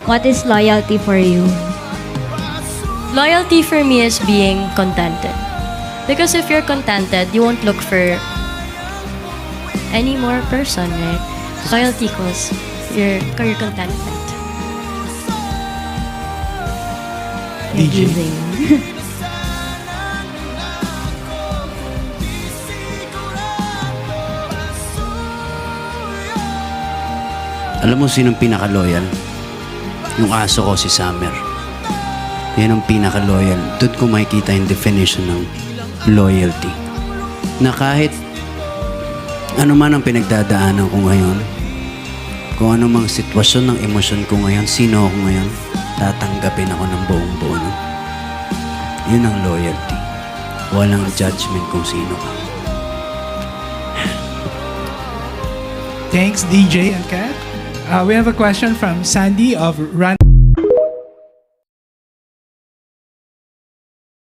What is loyalty for you? Loyalty for me is being contented. Because if you're contented, you won't look for any more person, right? Loyalty equals your contentment. DJ. Alam mo sinong pinaka-loyal? Yung aso ko, si Summer. Yan ang pinaka-loyal. Doon ko makikita yung definition ng loyalty. Na kahit ano man ang pinagdadaanan ko ngayon, kung ano mang sitwasyon ng emosyon ko ngayon, sino ako ngayon, tatanggapin ako ng buong buo. No? Yun ang loyalty. Walang judgment kung sino ka. Thanks, DJ and Kat. We have a question from Sandy of Run.